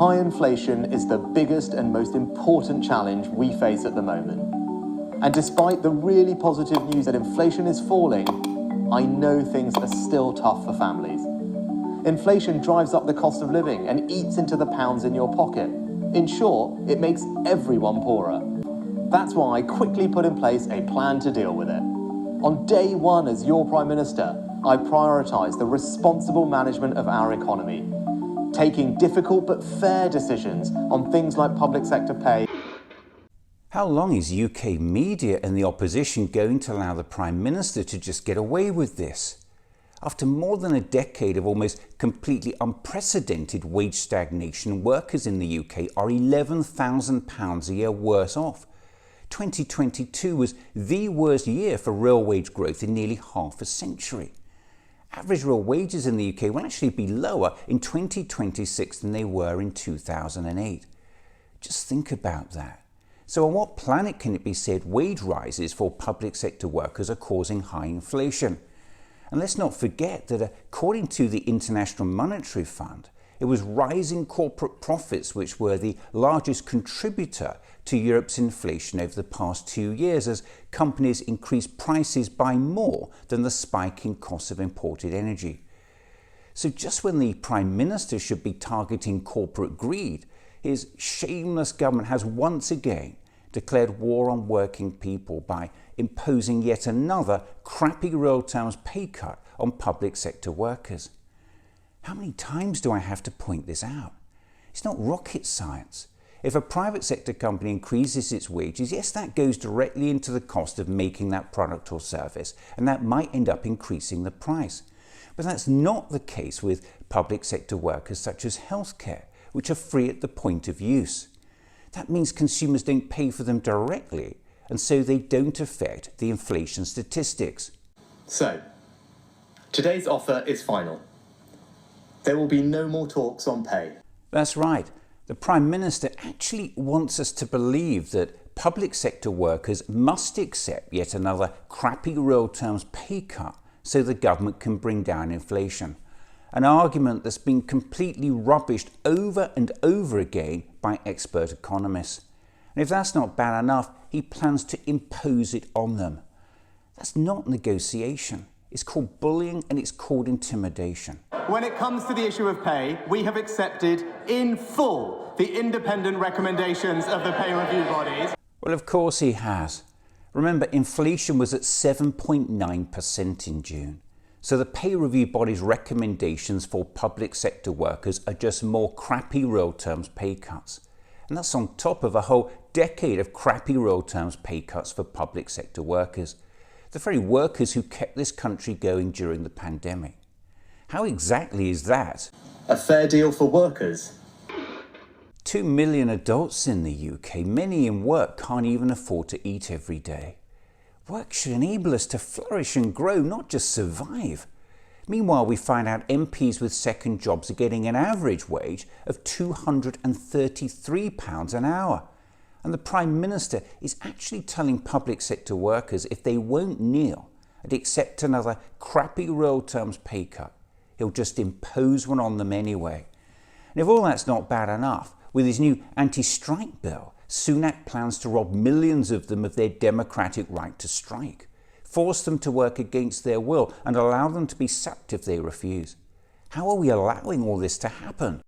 High inflation is the biggest and most important challenge we face at the moment. And despite the really positive news that inflation is falling, I know things are still tough for families. Inflation drives up the cost of living and eats into the pounds in your pocket. In short, it makes everyone poorer. That's why I quickly put in place a plan to deal with it. On day one as your Prime Minister, I prioritised the responsible management of our economy, taking difficult but fair decisions on things like public sector pay. How long is UK media and the opposition going to allow the Prime Minister to just get away with this? After more than a decade of almost completely unprecedented wage stagnation, workers in the UK are £11,000 a year worse off. 2022 was the worst year for real wage growth in nearly half a century. Average real wages in the UK will actually be lower in 2026 than they were in 2008. Just think about that. So on what planet can it be said wage rises for public sector workers are causing high inflation? And let's not forget that according to the International Monetary Fund, it was rising corporate profits which were the largest contributor to Europe's inflation over the past 2 years, as companies increased prices by more than the spike in costs of imported energy. So just when the Prime Minister should be targeting corporate greed, his shameless government has once again declared war on working people by imposing yet another crappy real terms pay cut on public sector workers. How many times do I have to point this out? It's not rocket science. If a private sector company increases its wages, yes, that goes directly into the cost of making that product or service, and that might end up increasing the price. But that's not the case with public sector workers such as healthcare, which are free at the point of use. That means consumers don't pay for them directly, and so they don't affect the inflation statistics. So, today's offer is final. There will be no more talks on pay. That's right. The Prime Minister actually wants us to believe that public sector workers must accept yet another crappy real terms pay cut so the government can bring down inflation. An argument that's been completely rubbished over and over again by expert economists. And if that's not bad enough, he plans to impose it on them. That's not negotiation. It's called bullying and it's called intimidation. When it comes to the issue of pay, we have accepted in full the independent recommendations of the pay review bodies. Well, of course he has. Remember, inflation was at 7.9% in June. So the pay review body's recommendations for public sector workers are just more crappy real terms pay cuts. And that's on top of a whole decade of crappy real terms pay cuts for public sector workers. The very workers who kept this country going during the pandemic. How exactly is that a fair deal for workers? 2 million adults in the UK, many in work, can't even afford to eat every day. Work should enable us to flourish and grow, not just survive. Meanwhile, we find out MPs with second jobs are getting an average wage of £233 an hour. And the Prime Minister is actually telling public sector workers if they won't kneel and accept another crappy real terms pay cut, he'll just impose one on them anyway. And if all that's not bad enough, with his new anti-strike bill, Sunak plans to rob millions of them of their democratic right to strike, force them to work against their will and allow them to be sacked if they refuse. How are we allowing all this to happen?